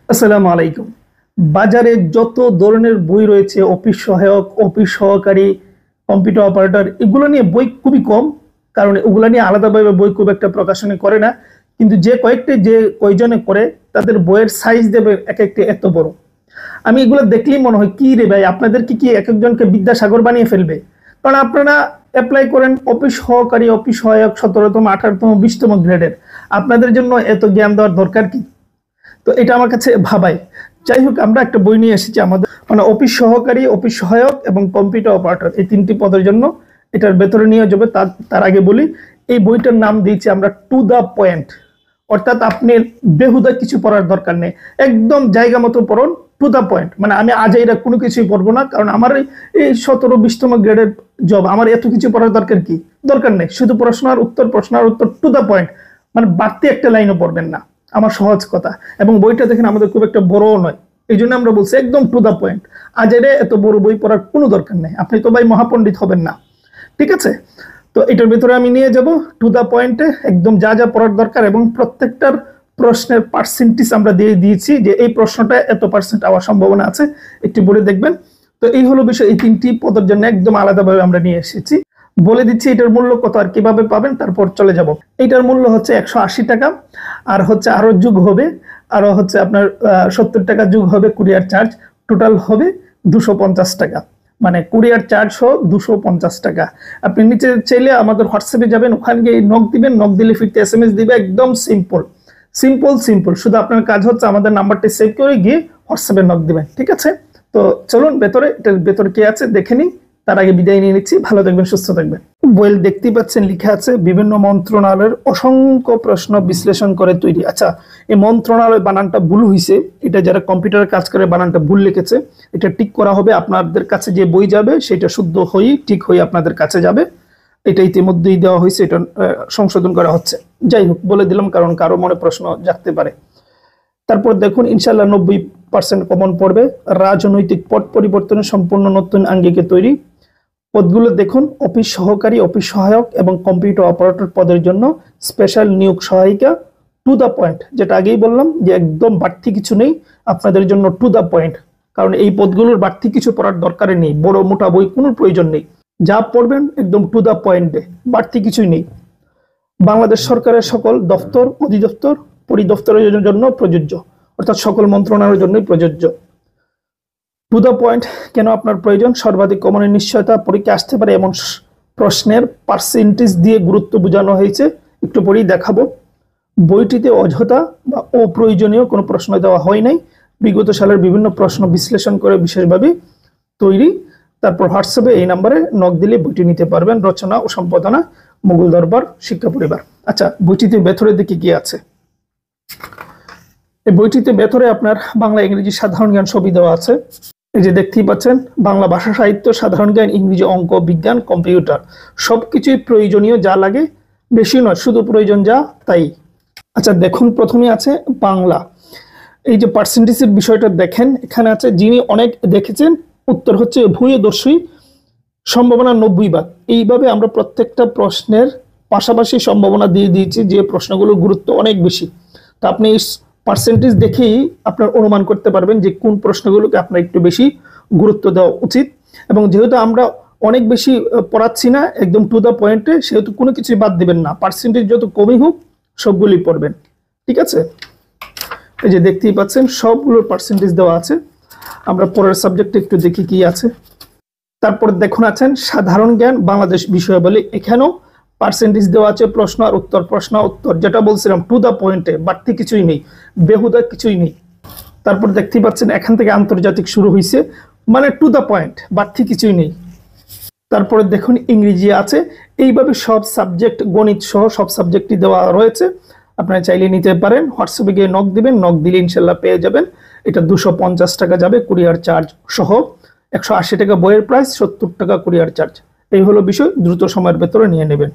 আসসালামু আলাইকুম। বাজারে যত ধরনের বই রয়েছে, অফিস সহায়ক, অফিস সহকারী, কম্পিউটার অপারেটর, এগুলো নিয়ে বই খুবই কম। কারণ এগুলো নিয়ে আলাদাভাবে বই খুব একটা প্রকাশনা করে না। কিন্তু যে কয়জনে করে, তাদের বইয়ের সাইজ দেবে এক একটা এত বড়। আমি এগুলো দেখলেই মনে হয় কি রে ভাই, আপনাদের কি এক একজনকে বিদ্যাসাগর বানিয়ে ফেলবে? কারণ আপনারা অ্যাপ্লাই করেন অফিস সহকারী, অফিস সহায়ক 17তম, 18তম, 20তম গ্রেডের। আপনাদের জন্য এত জ্ঞান দেওয়ার দরকার কি? তো এটা আমার কাছে ভাবাই। যাই হোক, আমরা একটা বই নিয়ে এসেছি আমাদের, মানে অফিস সহকারী, অফিস সহায়ক এবং কম্পিউটার অপারেটর, এই তিনটি পদের জন্য এটার ভেতরে নিয়ে যাবে। তার আগে বলি, এই বইটার নাম দিয়েছি আমরা টু দা পয়েন্ট। অর্থাৎ আপনি বেহুদা কিছু পড়ার দরকার নেই, একদম জায়গা মতো পড়ুন, টু দা পয়েন্ট। মানে আমি আজাইরা কোনো কিছুই পড়বো না, কারণ আমার এই 17-20তম গ্রেডের জব, আমার এত কিছু পড়ার দরকার কি? দরকার নেই। শুধু প্রশ্নের উত্তর টু দা পয়েন্ট। মানে বাড়তি একটা লাইনও পড়বেন না, আমার সহজ কথা। এবং বইটা দেখেন আমাদের খুব একটা বড়ও নয়, এই জন্য আমরা বলছি একদম টু দা পয়েন্ট। আজেরে এত বড় বই পড়ার কোনো দরকার নেই, আপনি তো ভাই মহাপণ্ডিত হবেন না। ঠিক আছে? তো এটার ভিতরে আমি নিয়ে যাব টু দা পয়েন্টে, একদম যা যা পড়ার দরকার, এবং প্রত্যেকটার প্রশ্নের পার্সেন্টেজ আমরা দিয়ে দিয়েছি, যে এই প্রশ্নটা এত পার্সেন্ট হওয়ার সম্ভাবনা আছে, একটু বলে দেখবেন। তো এই হলো বিষয়, এই তিনটি পদের জন্য একদম আলাদাভাবে আমরা নিয়ে এসেছি। বলে দিচ্ছি এটার মূল্য কত আর কিভাবে পাবেন, তারপর চলে যাব। এটার মূল্য হচ্ছে 180 টাকা, আর হচ্ছে আরো যুগ হবে, আরো হচ্ছে আপনার 70 টাকা যুগ হবে কুরিয়ার চার্জ। টোটাল হবে 250 টাকা, মানে কুরিয়ার চার্জ সহ 250 টাকা। আপনি নিচে চাইলে আমাদের হোয়াটসঅ্যাপে যাবেন, ওখানে গিয়ে নক দিবেন, নক দিলে ফিরতে এসএমএস দিবে। একদম সিম্পল সিম্পল সিম্পল। শুধু আপনার কাজ হচ্ছে আমাদের নাম্বারটি সেভ করে গিয়ে হোয়াটসঅ্যাপে নক দিবেন। ঠিক আছে? তো চলুন ভেতরে, এটার ভেতরে কি আছে দেখে নিই। তার আগে বিদায় নিয়ে নিচ্ছি। ভালো থাকবেন, সুস্থ থাকবেন। বইয়ের দেখতেই পাচ্ছেন লেখা আছে বিভিন্ন মন্ত্রণালয়ের অসংখ্য প্রশ্ন বিশ্লেষণ করে তৈরি। আচ্ছা, এই মন্ত্রণালয় বানানটা ভুল হয়েছে, এটা যারা কম্পিউটারে কাজ করে বানানটা ভুল লিখেছে। এটা ঠিক করা হবে, আপনাদের কাছে যে বই যাবে সেটা শুদ্ধ হয়ে ঠিক হয়ে আপনাদের কাছে যাবে। এটা ইতিমধ্যেই দেওয়া হয়েছে, এটা সংশোধন করা হচ্ছে। যাই হোক, বলে দিলাম কারণ কারো মনে প্রশ্ন জাগতে পারে। তারপর দেখুন, ইনশাল্লাহ 90% কমন পড়বে। রাজনৈতিক পট পরিবর্তনের সম্পূর্ণ নতুন আঙ্গিকে তৈরি। পদগুলো দেখুন, অফিস সহকারী, অফিস সহায়ক এবং কম্পিউটার অপারেটর পদের জন্য স্পেশাল নিয়োগ সহায়িকা। টু দা পয়েন্ট, যেটা আগেই বললাম যে একদম বাড়তি কিছু নেই আপনাদের জন্য, টু দা পয়েন্ট। কারণ এই পদগুলোর বাড়তি কিছু পড়ার দরকার নেই, বড় মোটা বই কোনো প্রয়োজন নেই। যা পড়বেন একদম টু দা পয়েন্টে, বাড়তি কিছুই নেই। বাংলাদেশ সরকারের সকল দপ্তর, অধিদপ্তর, পরিদপ্তরের জন্য প্রযোজ্য, অর্থাৎ সকল মন্ত্রণালয়ের জন্যই প্রযোজ্য। টু দ্য পয়েন্ট কেন আপনার প্রয়োজন? সর্বাধিক কমনের নিশ্চয়তা, পরীক্ষা আসতে পারে এমন প্রশ্নের পার্সেন্টেজ দিয়ে গুরুত্ব বোঝানো হয়েছে। একটু পরেই দেখাবো। বইটিতে অযথা বা অপ্রয়োজনীয় কোনো প্রশ্ন দেওয়া হয় নাই। বিগত সালের বিভিন্ন প্রশ্ন বিশ্লেষণ করে বিশেষভাবে তৈরি। তারপর হোয়াটসঅ্যাপে এই নাম্বারে নক দিলে বইটি নিতে পারবেন। রচনা ও সম্পাদনা মুঘল দরবার শিক্ষা পরিবার। আচ্ছা, বইটিতে ভেতরে দিকে কি আছে? এই বইটিতে ভেতরে আপনার বাংলা, ইংরেজি, সাধারণ জ্ঞান সবই দেওয়া আছে। এই যে দেখতেই পাচ্ছেন, বাংলা ভাষা সাহিত্য, সাধারণ জ্ঞান, ইংরেজি, অঙ্ক, বিজ্ঞান, কম্পিউটার, সবকিছুই প্রয়োজনীয়, যা লাগে বেশি নয়, শুধু প্রয়োজন যা তাই। আচ্ছা দেখুন, প্রথমে আছে বাংলা। এই যে পার্সেন্টেজের বিষয়টা দেখেন, এখানে আছে যিনি অনেক দেখেছেন, উত্তর হচ্ছে ভূয়দর্শী, সম্ভাবনা 90 ভাগ। এইভাবে আমরা প্রত্যেকটা প্রশ্নের পাশাপাশি সম্ভাবনা দিয়ে দিয়েছি, যে প্রশ্নগুলোর গুরুত্ব অনেক বেশি। তো আপনি পার্সেন্টেজ দেখেই আপনার অনুমান করতে পারবেন যে কোন প্রশ্নগুলোকে আপনার একটু বেশি গুরুত্ব দেওয়া উচিত। এবং যেহেতু আমরা অনেক বেশি পড়াচ্ছি না, একদম টু দা পয়েন্টে, সেহেতু কোনো কিছুই বাদ দিবেন না। পার্সেন্টেজ যত কমই হোক সবগুলোই পড়বেন। ঠিক আছে? এই যে দেখতেই পাচ্ছেন সবগুলোর পার্সেন্টেজ দেওয়া আছে। আমরা পরের সাবজেক্টে একটু দেখি কি আছে। তারপর দেখুন আছেন সাধারণ জ্ঞান, বাংলাদেশ বিষয়াবলী। এখানেও পার্সেন্টেজ দেওয়া আছে, প্রশ্ন আর উত্তর, প্রশ্ন উত্তর, যেটা বলছিলাম টু দা পয়েন্টে, বাড়তি কিছুই নেই, বেহুদা কিছুই নেই। তারপর দেখতেই পাচ্ছেন এখান থেকে আন্তর্জাতিক শুরু হয়েছে, মানে টু দা পয়েন্ট, বাড়তি কিছুই নেই। তারপরে দেখুন ইংরেজি আছে। এইভাবে সব সাবজেক্ট, গণিত সহ সব সাবজেক্টই দেওয়া রয়েছে। আপনারা চাইলে নিতে পারেন। হোয়াটসঅ্যাপে গিয়ে নক দিবেন, নক দিলে ইনশাল্লাহ পেয়ে যাবেন। এটা 250 টাকা যাবে কুরিয়ার চার্জ সহ। 180 টাকা বইয়ের প্রাইস, 70 টাকা কুরিয়ার চার্জ। এই হলো বিষয়, দ্রুত সময়ের ভেতরে নিয়ে নেবেন।